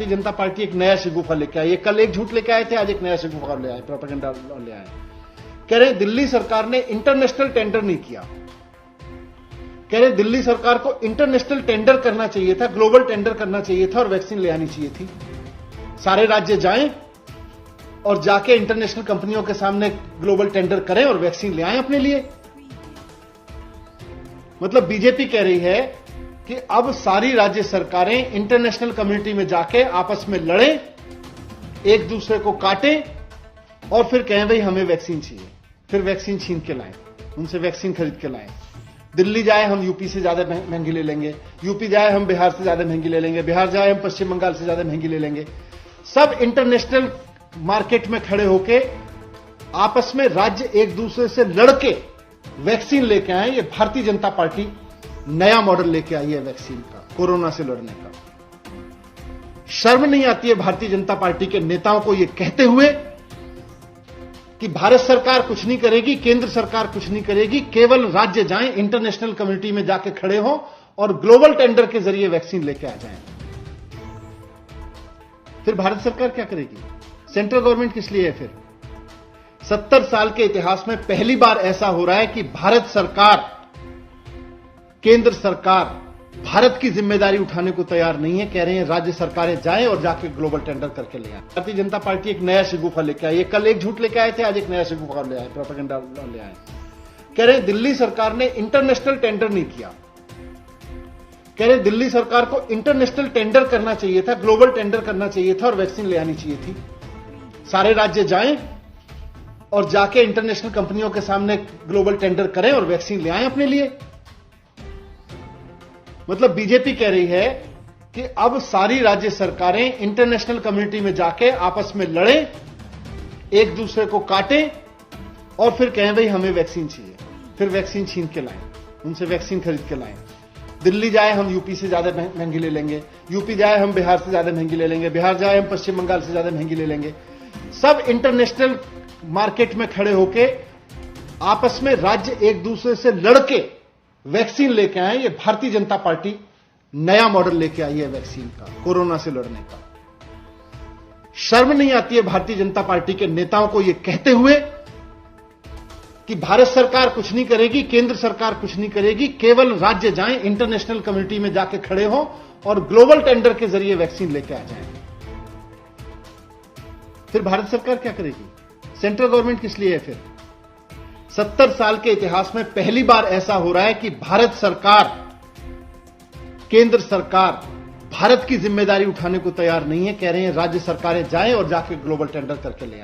जनता party एक नया शगुफा लेके आई है। कल एक झूठ लेके आए थे, आज एक नया शगुफा ले आए, प्रोपेगेंडा ले आए। कह रहे दिल्ली सरकार ने इंटरनेशनल टेंडर नहीं किया। कह रहे दिल्ली सरकार को इंटरनेशनल टेंडर करना चाहिए था, ग्लोबल टेंडर करना चाहिए था और वैक्सीन ले आनी चाहिए थी। सारे राज्य जाएं और जाके इंटरनेशनल कंपनियों के सामने ग्लोबल टेंडर करें और वैक्सीन ले आएं अपने लिए। मतलब बीजेपी कह रही है कि अब सारी राज्य सरकारें इंटरनेशनल कम्युनिटी में जाके आपस में लड़ें, एक दूसरे को काटें और फिर कहें भाई हमें वैक्सीन चाहिए, फिर वैक्सीन छीन के लाएं, उनसे वैक्सीन खरीद के लाएं। दिल्ली जाए हम यूपी से ज्यादा महंगी ले लेंगे, यूपी जाए हम बिहार से ज्यादा महंगी ले लेंगे, बिहार जाए हम पश्चिम बंगाल से ज्यादा महंगी ले लेंगे। सब इंटरनेशनल मार्केट में खड़े होके आपस में राज्य एक दूसरे से लड़के वैक्सीन लेके आए। ये भारतीय जनता पार्टी नया मॉडल लेके आई है वैक्सीन का, कोरोना से लड़ने का। शर्म नहीं आती है भारतीय जनता पार्टी के नेताओं को यह कहते हुए कि भारत सरकार कुछ नहीं करेगी, केंद्र सरकार कुछ नहीं करेगी, केवल राज्य जाएं, इंटरनेशनल कम्युनिटी में जाके खड़े हों और ग्लोबल टेंडर के जरिए वैक्सीन लेके आ जाएं। फिर भारत सरकार क्या करेगी? सेंट्रल गवर्नमेंट किस लिए है फिर? 70 साल के इतिहास में पहली बार ऐसा हो रहा है कि भारत सरकार, केंद्र सरकार भारत की जिम्मेदारी उठाने को तैयार नहीं है। कह रहे हैं राज्य सरकारें जाएं और जाके ग्लोबल टेंडर करके ले आए। भारतीय जनता पार्टी एक नया शगुफा लेके आई है। कल एक झूठ लेके आए थे, आज एक नया शगुफा ले आए, प्रोपेगेंडा ले आए। कह रहे हैं दिल्ली सरकार ने इंटरनेशनल टेंडर नहीं किया। कह रहे दिल्ली सरकार को इंटरनेशनल टेंडर करना चाहिए था, ग्लोबल टेंडर करना चाहिए था और वैक्सीन ले आनी चाहिए थी। सारे राज्य जाएं और जाके इंटरनेशनल कंपनियों के सामने ग्लोबल टेंडर करें और वैक्सीन ले आएं अपने लिए। मतलब बीजेपी कह रही है कि अब सारी राज्य सरकारें इंटरनेशनल कम्युनिटी में जाके आपस में लड़ें, एक दूसरे को काटें और फिर कहें भाई हमें वैक्सीन चाहिए, फिर वैक्सीन छीन के लाएं, उनसे वैक्सीन खरीद के लाएं। दिल्ली जाए हम यूपी से ज्यादा महंगी ले लेंगे, यूपी जाए हम बिहार से ज्यादा महंगी ले लेंगे, बिहार जाए हम पश्चिम बंगाल से ज्यादा महंगी ले लेंगे। सब इंटरनेशनल मार्केट में खड़े होके आपस में राज्य एक दूसरे से लड़के वैक्सीन लेके आए। ये भारतीय जनता पार्टी नया मॉडल लेके आई है वैक्सीन का, कोरोना से लड़ने का। शर्म नहीं आती है भारतीय जनता पार्टी के नेताओं को यह कहते हुए कि भारत सरकार कुछ नहीं करेगी, केंद्र सरकार कुछ नहीं करेगी, केवल राज्य जाएं, इंटरनेशनल कम्युनिटी में जाके खड़े हों और ग्लोबल टेंडर के जरिए वैक्सीन लेके आ जाएं। फिर भारत सरकार क्या करेगी? सेंट्रल गवर्नमेंट किस लिए है फिर? 70 साल के इतिहास में पहली बार ऐसा हो रहा है कि भारत सरकार, केंद्र सरकार भारत की जिम्मेदारी उठाने को तैयार नहीं है। कह रहे हैं राज्य सरकारें जाएं और जाके ग्लोबल टेंडर करके ले आएं।